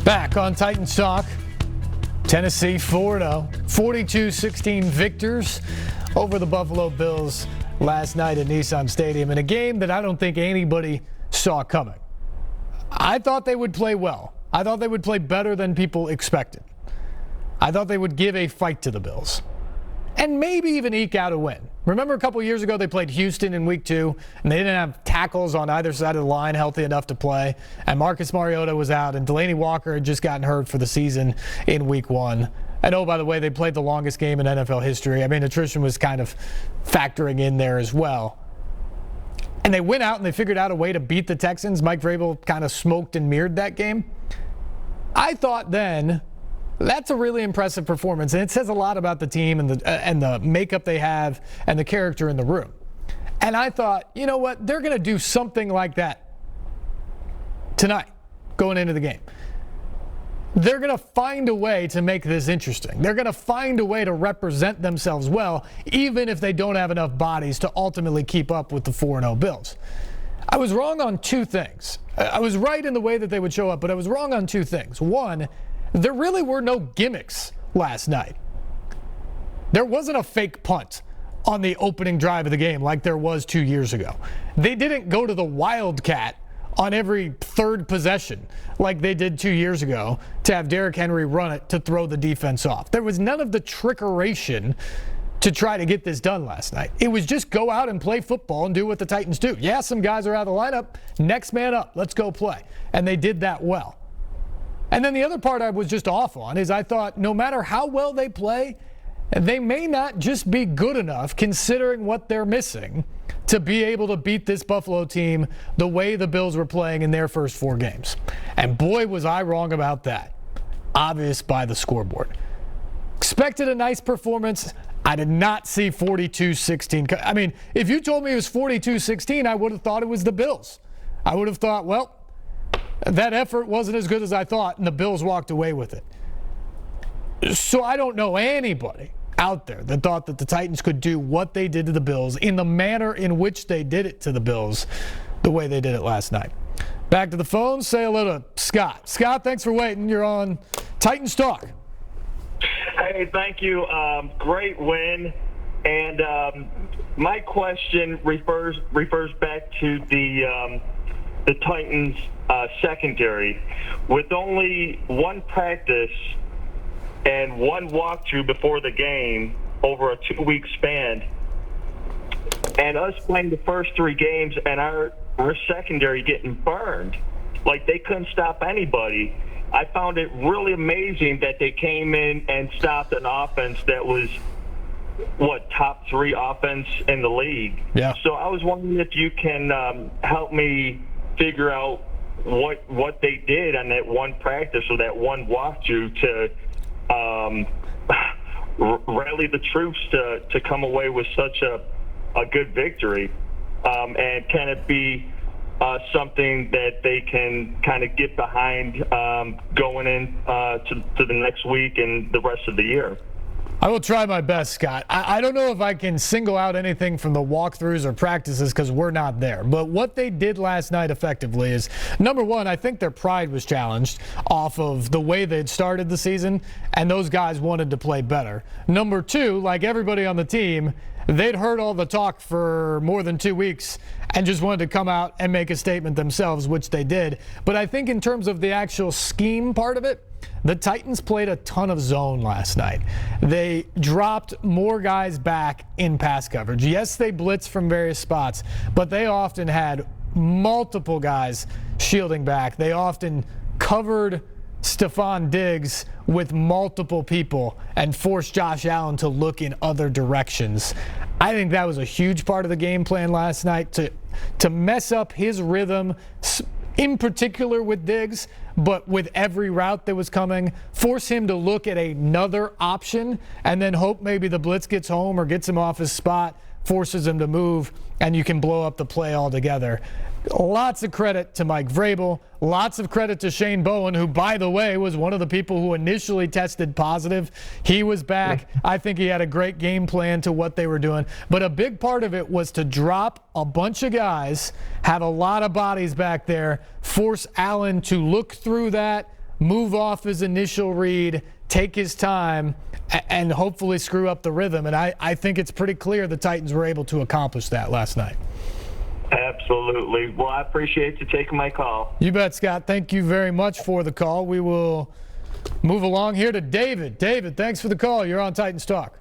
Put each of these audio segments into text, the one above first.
Back on Titans Talk. Tennessee 4-0, 42-16 victors over the Buffalo Bills last night at Nissan Stadium in a game that I don't think anybody saw coming. I thought they would play well. I thought they would play better than people expected. I thought they would give a fight to the Bills and maybe even eke out a win. Remember a couple years ago they played Houston in week 2 and they didn't have tackles on either side of the line healthy enough to play, and Marcus Mariota was out and Delaney Walker had just gotten hurt for the season in week 1. And oh, by the way, they played the longest game in NFL history. I mean, attrition was kind of factoring in there as well. And they went out and they figured out a way to beat the Texans. Mike Vrabel kind of smoked and mirrored that game. I thought then, that's a really impressive performance, and it says a lot about the team and the makeup they have and the character in the room. And I thought, you know what, they're going to do something like that tonight going into the game. They're going to find a way to make this interesting. They're going to find a way to represent themselves well, even if they don't have enough bodies to ultimately keep up with the 4-0 Bills. I was wrong on two things. I was right in the way that they would show up, but I was wrong on two things. One, there really were no gimmicks last night. There wasn't a fake punt on the opening drive of the game like there was 2 years ago. They didn't go to the wildcat on every third possession like they did 2 years ago to have Derrick Henry run it to throw the defense off. There was none of the trickeration to try to get this done last night. It was just go out and play football and do what the Titans do. Yeah, some guys are out of the lineup. Next man up. Let's go play. And they did that well. And then the other part I was just off on is I thought no matter how well they play, they may not just be good enough considering what they're missing to be able to beat this Buffalo team the way the Bills were playing in their first 4 games. And boy, was I wrong about that. Obvious by the scoreboard. Expected a nice performance. I did not see 42-16. I mean, if you told me it was 42-16, I would have thought it was the Bills. I would have thought, well, that effort wasn't as good as I thought, and the Bills walked away with it. So I don't know anybody out there that thought that the Titans could do what they did to the Bills in the manner in which they did it to the Bills the way they did it last night. Back to the phone, say hello to Scott. Scott, thanks for waiting. You're on Titans Talk. Hey, thank you. Great win. And my question refers back to the Titans secondary. With only one practice and one walkthrough before the game over a 2-week span, and us playing the first 3 games and our secondary getting burned, like they couldn't stop anybody. I found it really amazing that they came in and stopped an offense that was, top 3 offense in the league. Yeah. So I was wondering if you can help me figure out what they did on that one practice or that one walkthrough to rally the troops to come away with such a good victory, and can it be something that they can kind of get behind going in to the next week and the rest of the year? I will try my best, Scott. I don't know if I can single out anything from the walkthroughs or practices because we're not there. But what they did last night effectively is, number one, I think their pride was challenged off of the way they'd started the season, and those guys wanted to play better. Number two, like everybody on the team, they'd heard all the talk for more than 2 weeks and just wanted to come out and make a statement themselves, which they did. But I think in terms of the actual scheme part of it, the Titans played a ton of zone last night. They dropped more guys back in pass coverage. Yes, they blitzed from various spots, but they often had multiple guys shielding back. They often covered Stephon Diggs with multiple people and forced Josh Allen to look in other directions. I think that was a huge part of the game plan last night to mess up his rhythm, in particular with Diggs, but with every route that was coming, force him to look at another option and then hope maybe the blitz gets home or gets him off his spot, forces him to move, and you can blow up the play altogether. Lots of credit to Mike Vrabel. Lots of credit to Shane Bowen, who, by the way, was one of the people who initially tested positive. He was back. I think he had a great game plan to what they were doing. But a big part of it was to drop a bunch of guys, have a lot of bodies back there, force Allen to look through that, move off his initial read, take his time, and hopefully screw up the rhythm. And I think it's pretty clear the Titans were able to accomplish that last night. Absolutely. Well, I appreciate you taking my call. You bet, Scott. Thank you very much for the call. We will move along here to David. David, thanks for the call. You're on Titans Talk.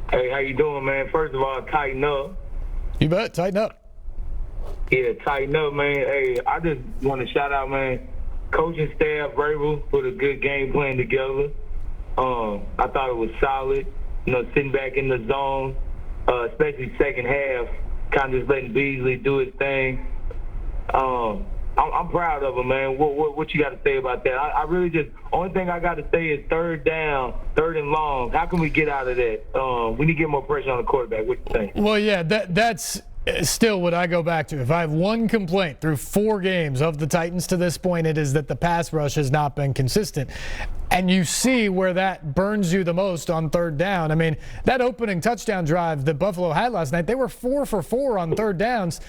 Hey, how you doing, man? First of all, tighten up. You bet. Tighten up. Yeah, tighten up, man. Hey, I just want to shout out, man, coaching staff, Vrabel, put a good game plan together. I thought it was solid. Sitting back in the zone, especially second half, kind of just letting Beasley do his thing. I'm proud of him, man. What you got to say about that? I really just, only thing I got to say is third down, third and long. How can we get out of that? We need to get more pressure on the quarterback. What you think? Well, yeah, that's still what I go back to. If I have one complaint through 4 games of the Titans to this point, it is that the pass rush has not been consistent. And you see where that burns you the most on third down. I mean, that opening touchdown drive that Buffalo had last night, they were 4 for 4 on third downs.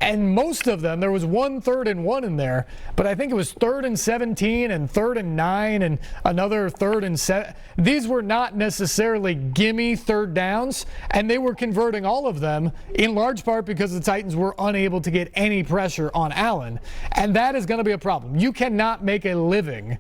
And most of them, there was 1 3rd and 1 in there, but I think it was 3rd and 17 and 3rd and 9 and another 3rd and 7. These were not necessarily gimme third downs, and they were converting all of them in large part because the Titans were unable to get any pressure on Allen. And that is going to be a problem. You cannot make a living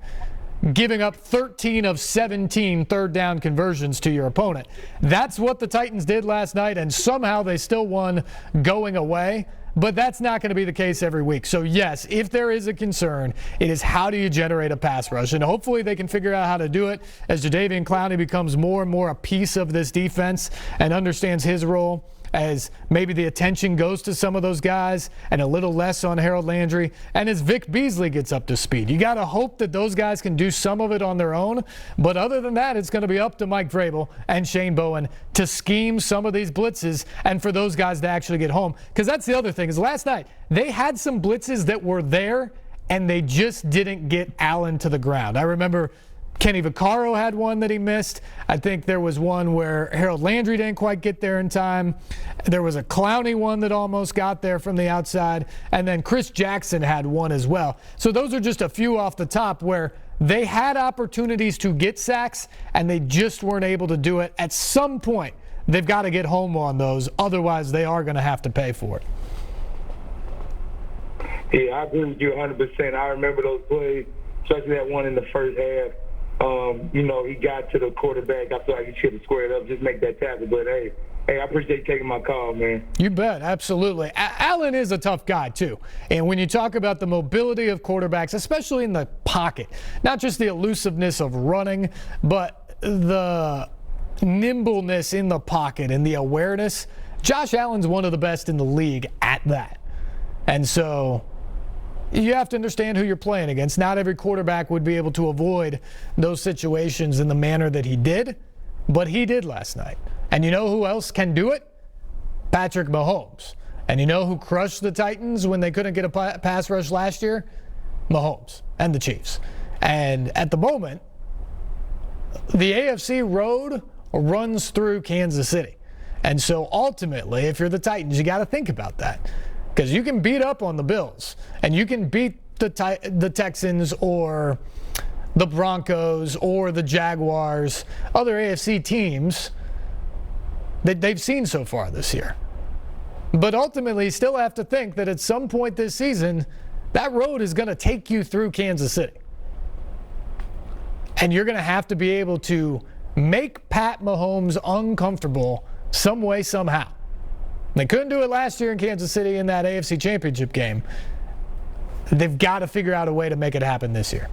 giving up 13 of 17 third down conversions to your opponent. That's what the Titans did last night, and somehow they still won going away. But that's not going to be the case every week. So, yes, if there is a concern, it is how do you generate a pass rush? And hopefully they can figure out how to do it as Jadeveon Clowney becomes more and more a piece of this defense and understands his role, as maybe the attention goes to some of those guys and a little less on Harold Landry, and as Vic Beasley gets up to speed. You got to hope that those guys can do some of it on their own, but other than that, it's going to be up to Mike Vrabel and Shane Bowen to scheme some of these blitzes and for those guys to actually get home. Because that's the other thing, is last night they had some blitzes that were there and they just didn't get Allen to the ground. I remember Kenny Vaccaro had one that he missed. I think there was one where Harold Landry didn't quite get there in time. There was a Clowney one that almost got there from the outside. And then Chris Jackson had one as well. So those are just a few off the top where they had opportunities to get sacks and they just weren't able to do it. At some point, they've got to get home on those. Otherwise, they are going to have to pay for it. Yeah, I agree with you 100%. I remember those plays, especially that one in the first half. He got to the quarterback. I feel like he should have squared up, just make that tackle. But, hey, I appreciate you taking my call, man. You bet, absolutely. Allen is a tough guy, too. And when you talk about the mobility of quarterbacks, especially in the pocket, not just the elusiveness of running, but the nimbleness in the pocket and the awareness, Josh Allen's one of the best in the league at that. And so you have to understand who you're playing against. Not every quarterback would be able to avoid those situations in the manner that he did, but he did last night. And you know who else can do it? Patrick Mahomes. And you know who crushed the Titans when they couldn't get a pass rush last year? Mahomes and the Chiefs. And at the moment, the AFC road runs through Kansas City. And so ultimately, if you're the Titans, you got to think about that. Because you can beat up on the Bills, and you can beat the Texans or the Broncos or the Jaguars, other AFC teams that they've seen so far this year. But ultimately, you still have to think that at some point this season, that road is going to take you through Kansas City. And you're going to have to be able to make Pat Mahomes uncomfortable some way, somehow. They couldn't do it last year in Kansas City in that AFC Championship game. They've got to figure out a way to make it happen this year.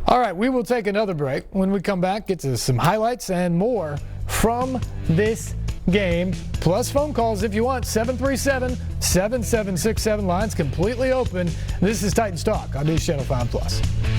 All right, we will take another break. When we come back, get to some highlights and more from this game, plus phone calls if you want. 737-7767. Lines completely open. This is Titans Talk on NewsChannel 5+.